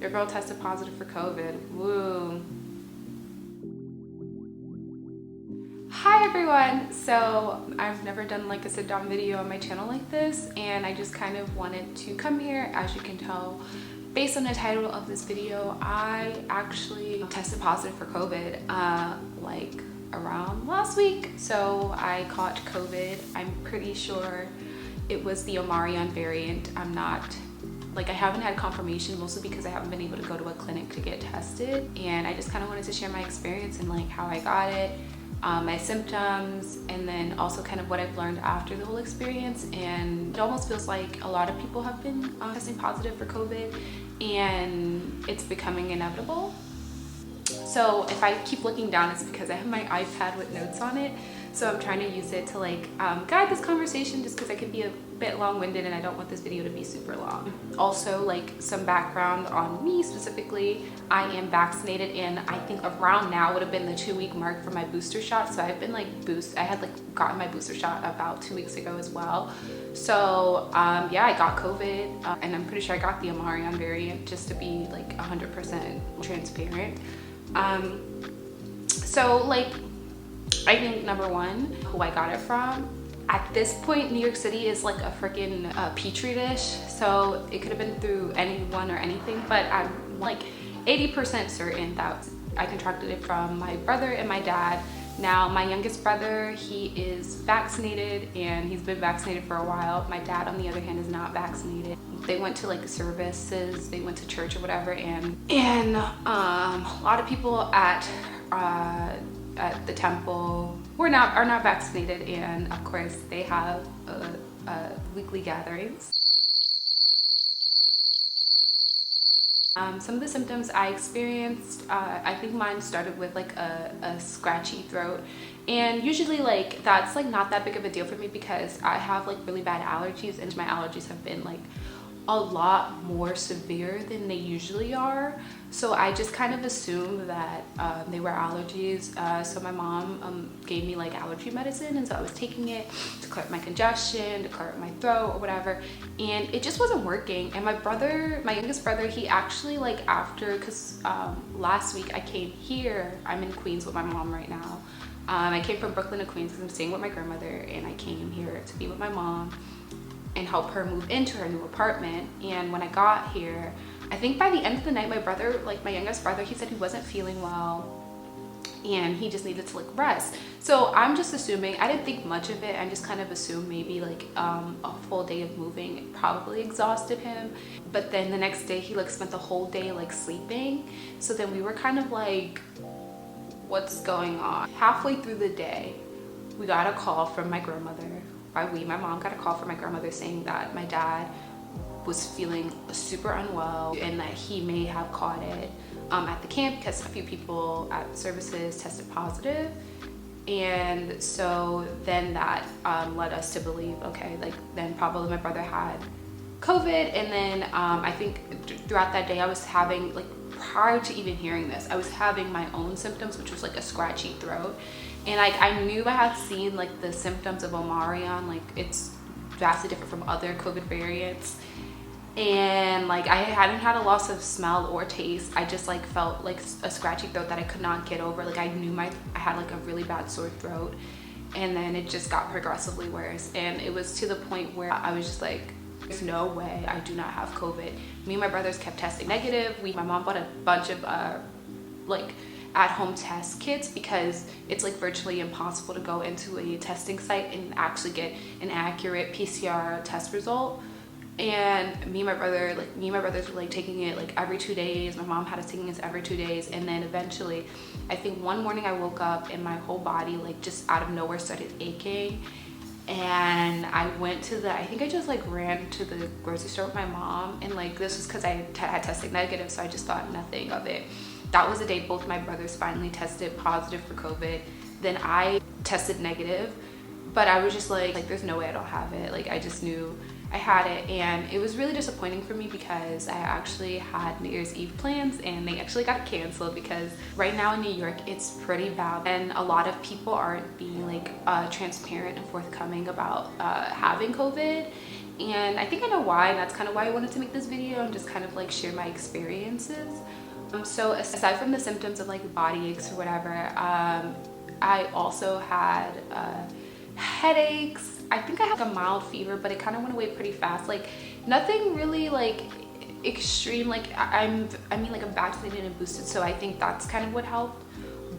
Your girl tested positive for COVID. Woo. Hi everyone! So I've never done like a sit down video on my channel like this, and I just kind of wanted to come here. As you can tell based on the title of this video, I actually tested positive for COVID like around last week. So I caught COVID. I'm pretty sure it was the Omicron variant. I haven't had confirmation, mostly because I haven't been able to go to a clinic to get tested, and I just kind of wanted to share my experience and like how I got it, my symptoms, and then also kind of what I've learned after the whole experience. And it almost feels like a lot of people have been testing positive for COVID, and it's becoming inevitable. So if I keep looking down, it's because I have my iPad with notes on it. So I'm trying to use it to like guide this conversation, just because I could be a bit long-winded and I don't want this video to be super long. Also, like some background on me specifically, I am vaccinated, and I think around now would have been the 2-week mark for my booster shot. So I've been like I had like gotten my booster shot about 2 weeks ago as well. So yeah, I got COVID, and I'm pretty sure I got the Omicron variant, just to be like 100% transparent. So like, I think number one, who I got it from. At this point, New York City is like a freaking petri dish. So it could have been through anyone or anything, but I'm like 80% certain that I contracted it from my brother and my dad. Now, my youngest brother, he is vaccinated, and he's been vaccinated for a while. My dad, on the other hand, is not vaccinated. They went to like services, they went to church or whatever, and a lot of people at the temple are not vaccinated, and of course they have weekly gatherings. Some of the symptoms I experienced, I think mine started with like a scratchy throat, and usually like that's like not that big of a deal for me because I have like really bad allergies, and my allergies have been like a lot more severe than they usually are. So I just kind of assumed that they were allergies. So my mom gave me like allergy medicine, and so I was taking it to clear up my congestion, to clear up my throat or whatever, and it just wasn't working. And my youngest brother, he actually like because last week I came here, I'm in Queens with my mom right now. I came from Brooklyn to Queens because I'm staying with my grandmother, and I came here to be with my mom and help her move into her new apartment. And when I got here, I think by the end of the night, my brother, like my youngest brother, he said he wasn't feeling well and he just needed to like rest. So I'm just assuming, I didn't think much of it, I just kind of assumed maybe like a full day of moving probably exhausted him. But then the next day he like spent the whole day like sleeping. So then we were kind of like, what's going on? Halfway through the day, we got a call from my grandmother. My mom got a call from my grandmother saying that my dad was feeling super unwell and that he may have caught it at the camp because a few people at services tested positive. And so then that led us to believe, okay, like then probably my brother had COVID. And then I think throughout that day I was having, like prior to even hearing this, I was having my own symptoms, which was like a scratchy throat. And like I knew I had seen like the symptoms of Omicron, like it's vastly different from other COVID variants. And like I hadn't had a loss of smell or taste. I just like felt like a scratchy throat that I could not get over. Like I knew I had like a really bad sore throat, and then it just got progressively worse. And it was to the point where I was just like, there's no way I do not have COVID. Me and my brothers kept testing negative. My mom bought a bunch of like at-home test kits because it's like virtually impossible to go into a testing site and actually get an accurate PCR test result. And me and my brothers were like taking it like every 2 days. My mom had us taking this every 2 days, and then eventually I think one morning I woke up and my whole body like just out of nowhere started aching. And I went to I think I just like ran to the grocery store with my mom, and like this was because I had tested negative, so I just thought nothing of it. That was the day both my brothers finally tested positive for COVID. Then I tested negative, but I was just like there's no way I don't have it. Like I just knew I had it, and it was really disappointing for me because I actually had New Year's Eve plans and they actually got canceled because right now in New York it's pretty bad, and a lot of people aren't being like transparent and forthcoming about having COVID. And I think I know why, and that's kind of why I wanted to make this video and just kind of like share my experiences. So aside from the symptoms of like body aches or whatever, I also had headaches. I think I had a mild fever, but it kind of went away pretty fast. Like nothing really like extreme. Like I mean like I'm vaccinated and boosted, so I think that's kind of what helped.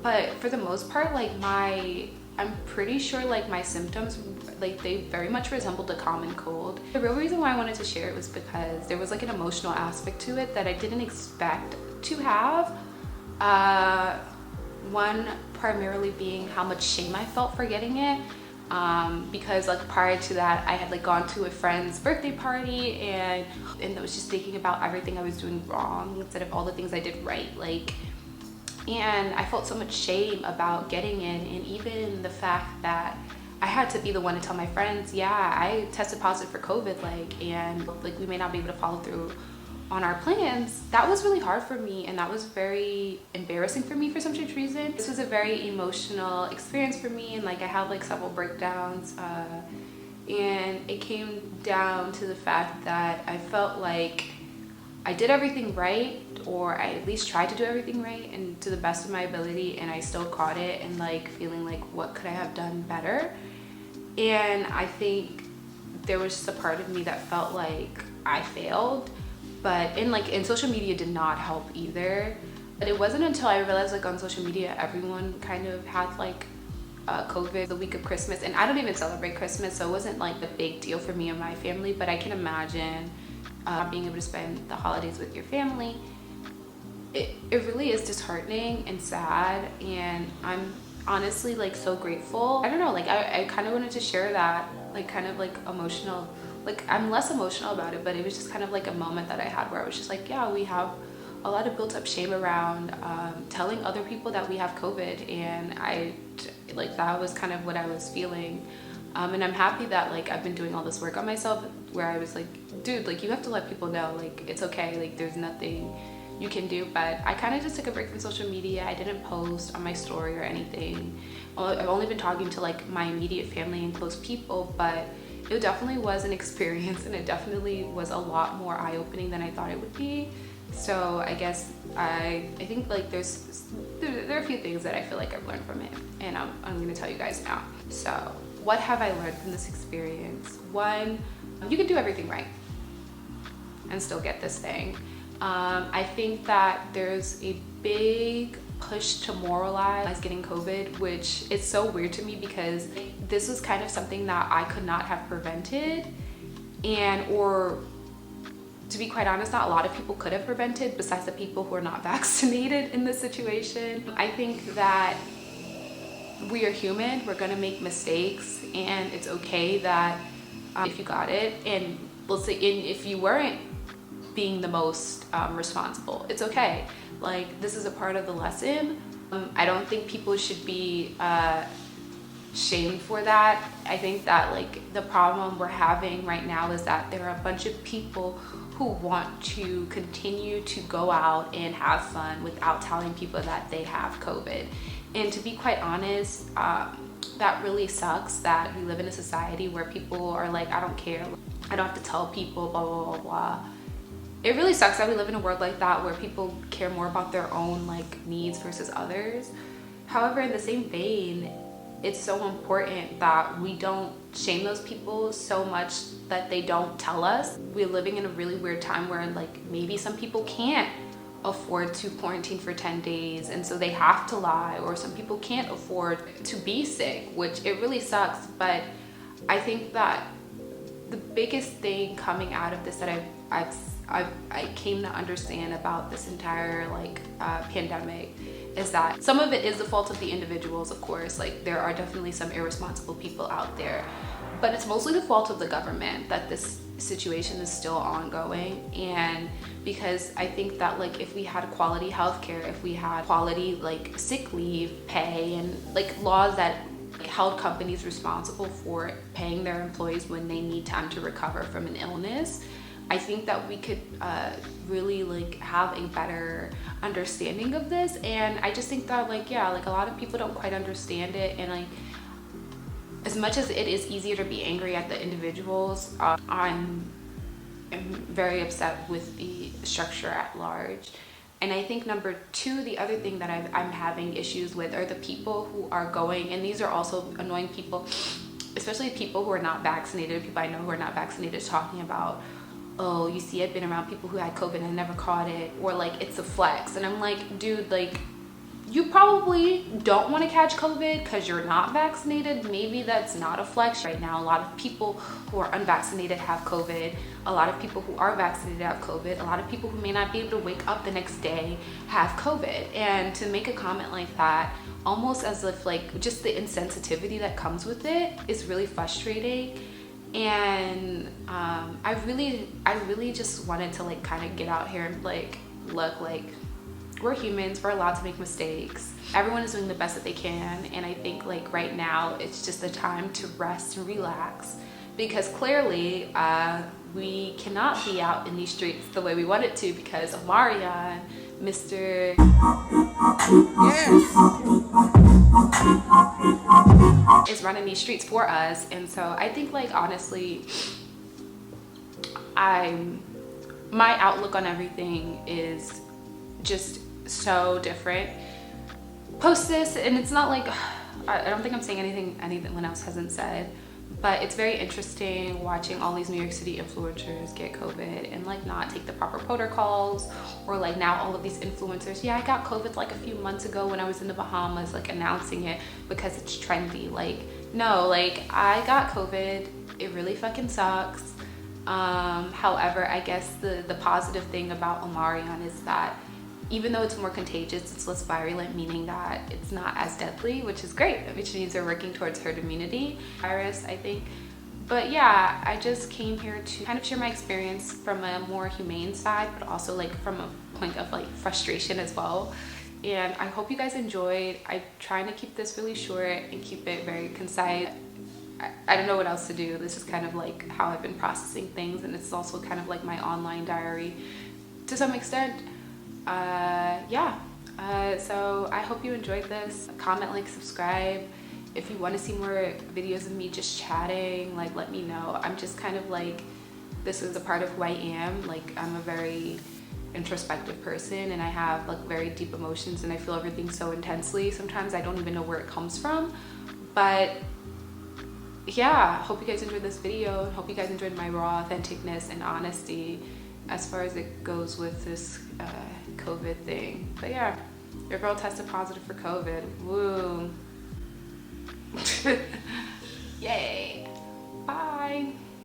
But for the most part, like I'm pretty sure like my symptoms, like they very much resembled a common cold. The real reason why I wanted to share it was because there was like an emotional aspect to it that I didn't expect to have. One primarily being how much shame I felt for getting it. Because like prior to that, I had like gone to a friend's birthday party and I was just thinking about everything I was doing wrong instead of all the things I did right. Like, and I felt so much shame about getting it, and even the fact that I had to be the one to tell my friends, yeah, I tested positive for COVID, like, and like we may not be able to follow through on our plans. That was really hard for me, and that was very embarrassing for me for some strange reason. This was a very emotional experience for me, and like I had like several breakdowns, and it came down to the fact that I felt like I did everything right, or I at least tried to do everything right and to the best of my ability, and I still caught it, and like feeling like what could I have done better. And I think there was just a part of me that felt like I failed, but in social media did not help either. But it wasn't until I realized like on social media everyone kind of had like COVID the week of Christmas, and I don't even celebrate Christmas, so it wasn't like a big deal for me and my family, but I can imagine being able to spend the holidays with your family. It really is disheartening and sad, and I'm honestly like so grateful. I don't know, like I kind of wanted to share that, like kind of like emotional, like I'm less emotional about it, but it was just kind of like a moment that I had where I was just like, yeah, we have a lot of built up shame around telling other people that we have COVID, and that was kind of what I was feeling. And I'm happy that like I've been doing all this work on myself where I was like, dude, like you have to let people know like it's okay, like there's nothing you can do. But I kind of just took a break from social media. I didn't post on my story or anything. I've only been talking to like my immediate family and close people, but it definitely was an experience, and it definitely was a lot more eye-opening than I thought it would be. So I guess I think like there are a few things that I feel like I've learned from it, and I'm gonna tell you guys now. So what have I learned from this experience? One, you can do everything right and still get this thing. I think that there's a big push to moralize getting COVID, which is so weird to me because this was kind of something that I could not have prevented, or to be quite honest, not a lot of people could have prevented besides the people who are not vaccinated in this situation. I think that we are human, we're gonna make mistakes, and it's okay that if you got it, and let's say if you weren't being the most responsible, it's okay. Like this is a part of the lesson. I don't think people should be shamed for that. I think that like the problem we're having right now is that there are a bunch of people who want to continue to go out and have fun without telling people that they have COVID. And to be quite honest, that really sucks that we live in a society where people are like, I don't care, I don't have to tell people, blah, blah, blah, blah. It really sucks that we live in a world like that where people care more about their own like needs versus others. However, in the same vein, it's so important that we don't shame those people so much that they don't tell us. We're living in a really weird time where like maybe some people can't afford to quarantine for 10 days, and so they have to lie, or some people can't afford to be sick, which it really sucks. But I think that the biggest thing coming out of this that I came to understand about this entire like pandemic is that some of it is the fault of the individuals, of course. Like there are definitely some irresponsible people out there, but it's mostly the fault of the government that this situation is still ongoing. And because I think that like if we had quality healthcare, if we had quality like sick leave pay, and like laws that held companies responsible for paying their employees when they need time to recover from an illness, I think that we could really like have a better understanding of this. And I just think that like, yeah, like a lot of people don't quite understand it, and like as much as it is easier to be angry at the individuals, I'm very upset with the structure at large. And I think number two, the other thing that I'm having issues with are the people who are going, and these are also annoying people, especially people who are not vaccinated, people I know who are not vaccinated, talking about, oh, you see, I've been around people who had COVID and never caught it, or like it's a flex. And I'm like, dude, like, you probably don't want to catch COVID because you're not vaccinated. Maybe that's not a flex right now. A lot of people who are unvaccinated have COVID. A lot of people who are vaccinated have COVID. A lot of people who may not be able to wake up the next day have COVID. And to make a comment like that, almost as if like just the insensitivity that comes with it is really frustrating. And I really just wanted to like kind of get out here and like, look, like, we're humans, we're allowed to make mistakes. Everyone is doing the best that they can, and I think like right now it's just a time to rest and relax, because clearly we cannot be out in these streets the way we want it to, because Omarion, Mr. Yes, is running these streets for us. And so I think like honestly, my outlook on everything is just so different post this. And it's not like, I don't think I'm saying anything anyone else hasn't said, but it's very interesting watching all these New York City influencers get COVID and like not take the proper protocols, or like now all of these influencers, yeah, I got COVID like a few months ago when I was in the Bahamas, like announcing it because it's trendy. Like, no, like I got COVID, it really fucking sucks. However, I guess the positive thing about Omarion is that even though it's more contagious, it's less virulent, meaning that it's not as deadly, which is great, which means they're working towards herd immunity virus, I think. But yeah, I just came here to kind of share my experience from a more humane side, but also like from a point of like frustration as well. And I hope you guys enjoyed. I'm trying to keep this really short and keep it very concise. I don't know what else to do. This is kind of like how I've been processing things, and it's also kind of like my online diary to some extent. So I hope you enjoyed this. Comment, like, subscribe. If you want to see more videos of me just chatting, like, let me know. I'm just kind of like, this is a part of who I am. Like, I'm a very introspective person, and I have like very deep emotions, and I feel everything so intensely. Sometimes I don't even know where it comes from. But yeah, hope you guys enjoyed this video, and hope you guys enjoyed my raw authenticness and honesty as far as it goes with this COVID thing. But yeah, your girl tested positive for COVID. Woo. Yay. Bye.